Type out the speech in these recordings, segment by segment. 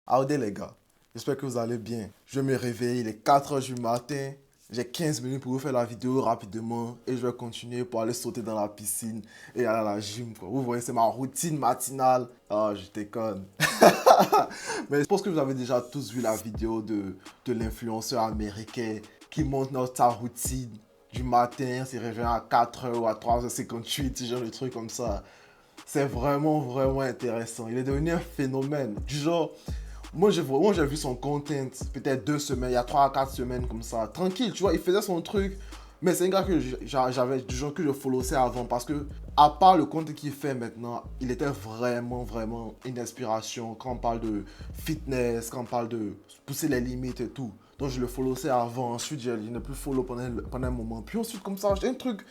Howdy les gars, j'espère que vous allez bien. Je me réveille, il est 4 heures du matin. J'ai 15 minutes pour vous faire la vidéo rapidement et je vais continuer pour aller sauter dans la piscine et aller à la gym, quoi. Vous voyez, c'est ma routine matinale. Ah, je déconne. Mais je pense que vous avez déjà tous vu la vidéo de l'influenceur américain qui montre sa routine du matin, s'il réveille à 4 heures ou à 3h58, ce genre de trucs comme ça. C'est vraiment intéressant. Il est devenu un phénomène. Du genre, moi, j'ai vu son content peut-être 2 semaines, il y a 3 à 4 semaines comme ça. Tranquille, tu vois, il faisait son truc. Mais c'est un gars que j'avais du genre que je followais avant parce que, à part le content qu'il fait maintenant, il était vraiment une inspiration quand on parle de fitness, quand on parle de pousser les limites et tout. Donc, je le followais avant. Ensuite, je n'ai plus follow pendant un moment. Puis ensuite, comme ça, j'ai un truc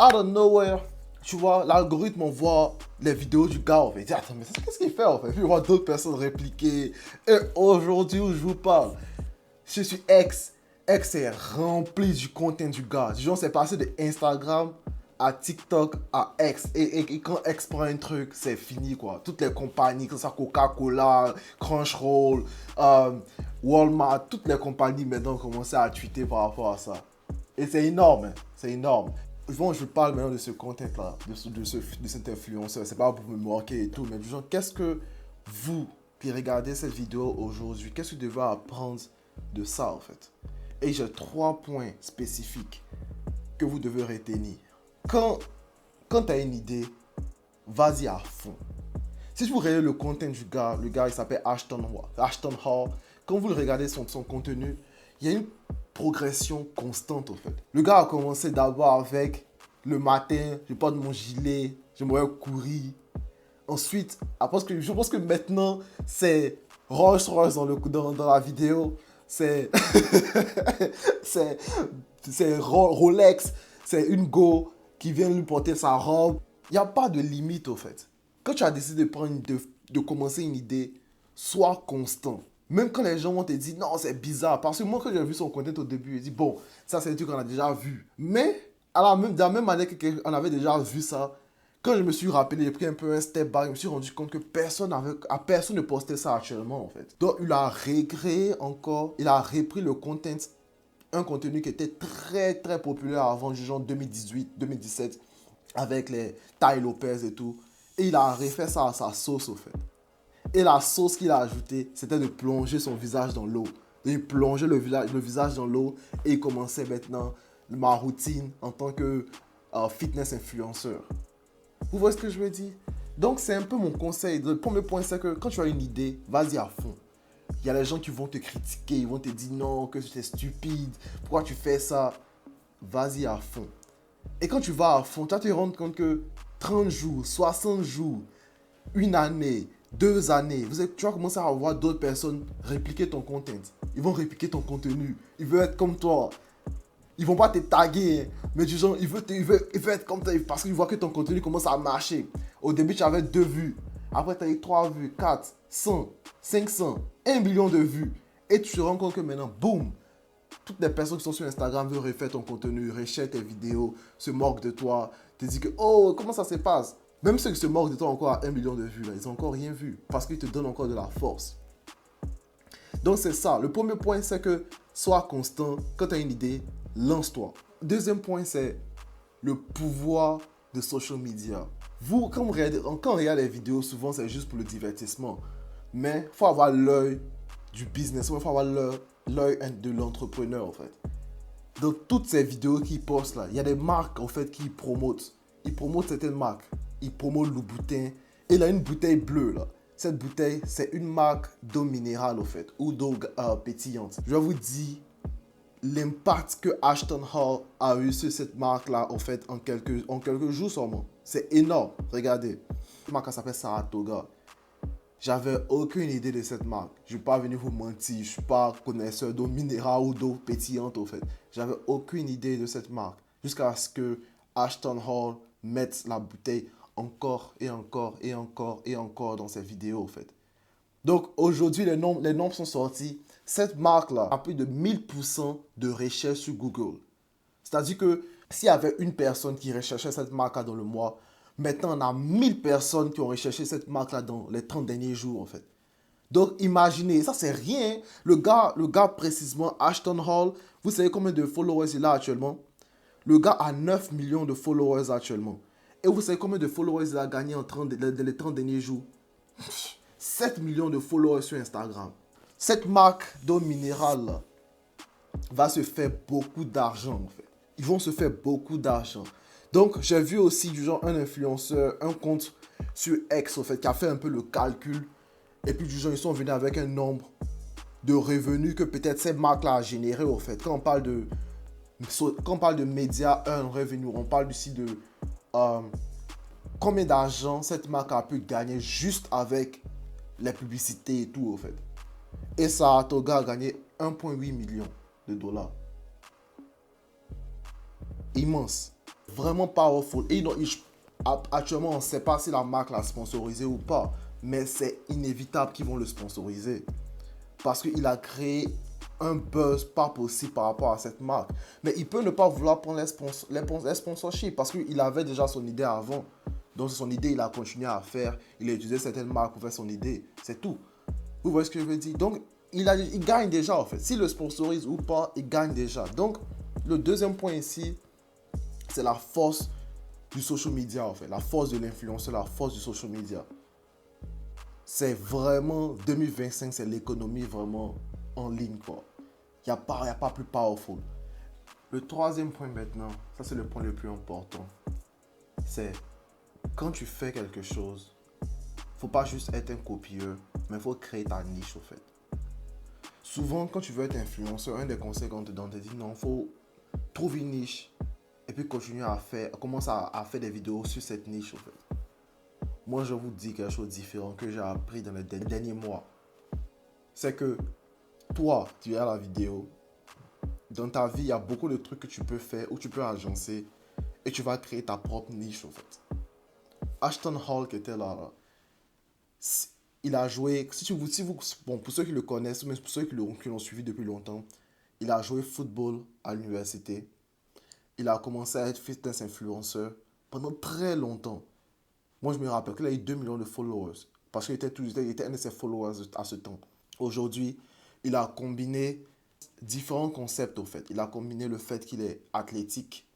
out of nowhere. Tu vois, l'algorithme envoie les vidéos du gars, on fait, attends, mais qu'est-ce qu'il fait en fait? Puis on voit d'autres personnes répliquer. Et aujourd'hui où je vous parle, je suis ex. Ex est rempli du contenu du gars. Du genre, c'est passé de Instagram à TikTok à X. Et quand X prend un truc, c'est fini quoi. Toutes les compagnies, comme ça, Coca-Cola, Crunchyroll, Walmart, toutes les compagnies maintenant commencent à tweeter par rapport à ça. Et c'est énorme, hein. C'est énorme. Bon, je parle maintenant de ce content-là, de cet influenceur. C'est pas pour me moquer et tout, mais du genre, qu'est-ce que vous, qui regardez cette vidéo aujourd'hui, qu'est-ce que vous devez apprendre de ça, en fait? Et j'ai 3 points spécifiques que vous devez retenir. Quand, quand tu as une idée, vas-y à fond. Si vous regardez le contenu du gars, le gars il s'appelle Ashton Hall, quand vous le regardez son contenu, il y a une progression constante en fait. Le gars a commencé d'abord avec le matin, je porte mon gilet, j'aimerais courir. Ensuite, je pense que maintenant, c'est Rolls Royce dans la vidéo. C'est c'est c'est Rolex, c'est une go qui vient lui porter sa robe. Il n'y a pas de limite au fait. Quand tu as décidé de commencer une idée, sois constant. Même quand les gens vont te dire non, c'est bizarre. Parce que moi, quand j'ai vu son content au début, j'ai dit bon, ça c'est un truc qu'on a déjà vu. Mais de la même manière qu'on avait déjà vu ça, quand je me suis rappelé, j'ai pris un peu un step back, je me suis rendu compte que personne ne postait ça actuellement en fait. Donc il a recréé encore, il a repris le content, un contenu qui était très populaire avant, genre 2018, 2017, avec les Tai Lopez et tout. Et il a refait ça à sa sauce, au fait. Et la sauce qu'il a ajoutée, c'était de plonger son visage dans l'eau. Il plongeait le visage dans l'eau et il commençait maintenant ma routine en tant que fitness influenceur. Vous voyez ce que je veux dire? Donc, c'est un peu mon conseil. Le premier point, c'est que quand tu as une idée, vas-y à fond. Il y a les gens qui vont te critiquer, ils vont te dire non, que tu es stupide, pourquoi tu fais ça? Vas-y à fond. Et quand tu vas à fond, tu vas te rendre compte que 30 jours, 60 jours, une année, 2 années, tu vas commencer à voir d'autres personnes répliquer ton content. Ils vont répliquer ton contenu. Ils veulent être comme toi. Ils vont pas te taguer, hein, mais du genre, ils veulent être comme toi parce qu'ils voient que ton contenu commence à marcher. Au début, tu avais 2 vues. Après, tu as eu 3 vues, 4, 100, 500, 1 million de vues. Et tu te rends compte que maintenant, boum, toutes les personnes qui sont sur Instagram veulent refaire ton contenu, recherchent tes vidéos, se moquent de toi, te disent que, oh, comment ça se passe? Même ceux qui se moquent de toi encore à 1 million de vues, là, ils n'ont encore rien vu parce qu'ils te donnent encore de la force. Donc c'est ça. Le premier point, c'est que sois constant. Quand tu as une idée, lance-toi. Deuxième point, c'est le pouvoir de social media. Vous, quand on regarde les vidéos, souvent c'est juste pour le divertissement. Mais il faut avoir l'œil du business, il faut avoir l'œil de l'entrepreneur en fait. Dans toutes ces vidéos qu'ils postent là, il y a des marques en fait qui promotent. Ils promotent certaines marques. Ils promotent Louboutin. Et il a une bouteille bleue là. Cette bouteille, c'est une marque d'eau minérale, au fait, ou d'eau pétillante. Je vais vous dire l'impact que Ashton Hall a eu sur cette marque-là, en fait, en quelques jours seulement. C'est énorme. Regardez. Cette marque s'appelle Saratoga. J'avais aucune idée de cette marque. Je ne vais pas venir vous mentir. Je ne suis pas connaisseur d'eau minérale ou d'eau pétillante, au fait. J'avais aucune idée de cette marque. Jusqu'à ce que Ashton Hall mette la bouteille encore et encore et encore et encore dans ses vidéos, en fait. Donc aujourd'hui, les nombres sont sortis. Cette marque-là a plus de 1000% de recherche sur Google. C'est-à-dire que s'il y avait une personne qui recherchait cette marque-là dans le mois, maintenant on a 1000 personnes qui ont recherché cette marque-là dans les 30 derniers jours, en fait. Donc, imaginez, ça c'est rien. Le gars précisément, Ashton Hall, vous savez combien de followers il a actuellement? Le gars a 9 millions de followers actuellement. Et vous savez combien de followers il a gagné dans les 30 derniers jours? 7 millions de followers sur Instagram. Cette marque d'eau minérale là, va se faire beaucoup d'argent en fait. Ils vont se faire beaucoup d'argent. Donc, j'ai vu aussi du genre un influenceur, un compte sur X, en fait, qui a fait un peu le calcul. Et puis, du genre, ils sont venus avec un nombre de revenus que peut-être cette marque-là a généré, en fait. Quand on parle de médias, un revenu, on parle aussi de euh, combien d'argent cette marque a pu gagner juste avec les publicités et tout, en fait. Et ça, Toga a gagné 1,8 million de dollars. Immense. Vraiment powerful. Et actuellement, on ne sait pas si la marque l'a sponsorisé ou pas. Mais c'est inévitable qu'ils vont le sponsoriser. Parce qu'il a créé un buzz pas possible par rapport à cette marque. Mais il peut ne pas vouloir prendre les sponsorships parce qu'il avait déjà son idée avant. Donc son idée, il a continué à faire. Il a utilisé certaines marques pour faire son idée. C'est tout. Vous voyez ce que je veux dire? Donc, il gagne déjà en fait. S'il le sponsorise ou pas, il gagne déjà. Donc, le deuxième point ici, c'est la force du social media en fait. La force de l'influenceur, la force du social media. C'est vraiment, 2025, c'est l'économie vraiment en ligne quoi. Il n'y a pas plus powerful. Le troisième point maintenant, ça c'est le point le plus important. C'est quand tu fais quelque chose, faut pas juste être un copieur, mais il faut créer ta niche, au fait. Souvent, quand tu veux être influenceur, un des conseils qu'on te donne, te dit non, il faut trouver une niche et puis continuer à faire, commence à faire des vidéos sur cette niche, au fait. Moi, je vous dis quelque chose de différent que j'ai appris dans les derniers mois. C'est que toi, tu as la vidéo. Dans ta vie, il y a beaucoup de trucs que tu peux faire ou tu peux agencer et tu vas créer ta propre niche, au fait. Ashton Hall qui était là, il a joué, bon, pour ceux qui le connaissent, mais pour ceux qui l'ont suivi depuis longtemps, il a joué football à l'université. Il a commencé à être fitness influenceur pendant très longtemps. Moi, je me rappelle qu'il a eu 2 millions de followers parce il était un de ses followers à ce temps. Aujourd'hui, il a combiné différents concepts au fait. Il a combiné le fait qu'il est athlétique,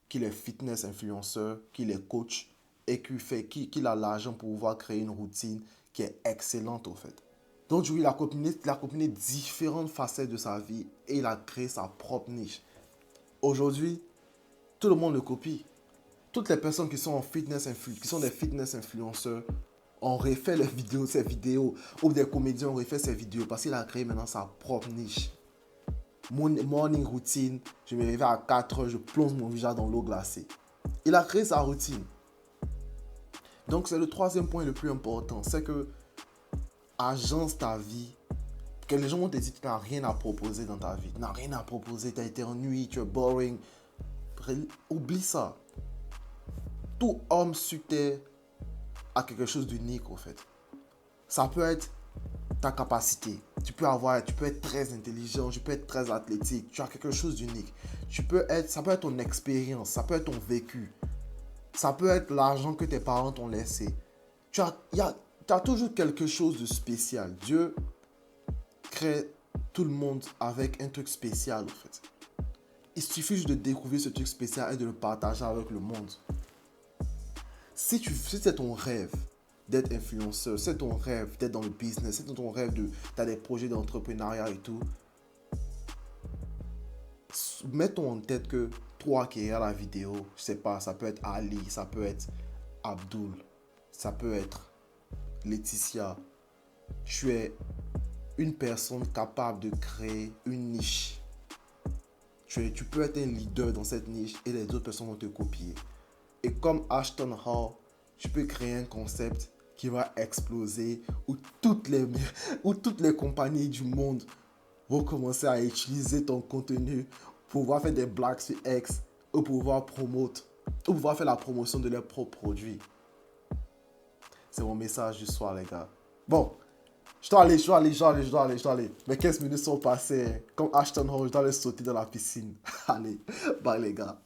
qu'il est fitness influenceur, qu'il est coach et qu'il a l'argent pour pouvoir créer une routine qui est excellente au fait. Donc, il a combiné différentes facettes de sa vie et il a créé sa propre niche. Aujourd'hui, tout le monde le copie. Toutes les personnes qui sont en qui sont des fitness influenceurs, ont refait ses vidéos, ou des comédiens ont refait ses vidéos parce qu'il a créé maintenant sa propre niche. Mon morning routine, je me réveille à 4 heures, je plonge mon visage dans l'eau glacée. Il a créé sa routine. Donc c'est le troisième point le plus important, c'est que agence ta vie. Que les gens vont te dire que tu n'as rien à proposer dans ta vie. Tu n'as rien à proposer, tu as été ennuyé, tu es boring. Oublie ça. Tout homme sur terre a quelque chose d'unique en fait. Ça peut être ta capacité. Tu peux être très intelligent, tu peux être très athlétique, tu as quelque chose d'unique. Ça peut être ton expérience, ça peut être ton vécu. Ça peut être l'argent que tes parents t'ont laissé. Tu as toujours quelque chose de spécial. Dieu crée tout le monde avec un truc spécial en fait. Il suffit juste de découvrir ce truc spécial et de le partager avec le monde. Si c'est ton rêve d'être influenceur, c'est ton rêve d'être dans le business, c'est ton rêve t'as des projets d'entrepreneuriat et tout, mettons en tête que toi qui es à la vidéo, je sais pas, ça peut être Ali, ça peut être Abdul, ça peut être Laetitia, tu es une personne capable de créer une niche. Tu peux être un leader dans cette niche et les autres personnes vont te copier. Et comme Ashton Hall, tu peux créer un concept qui va exploser où toutes les compagnies du monde vont commencer à utiliser ton contenu pour pouvoir faire des blagues sur X ou pour pouvoir faire la promotion de leurs propres produits. C'est mon message du soir, les gars. Bon, je dois aller. Mes 15 minutes sont passées. Comme Ashton Hall, je dois aller sauter dans la piscine. Allez, bye les gars.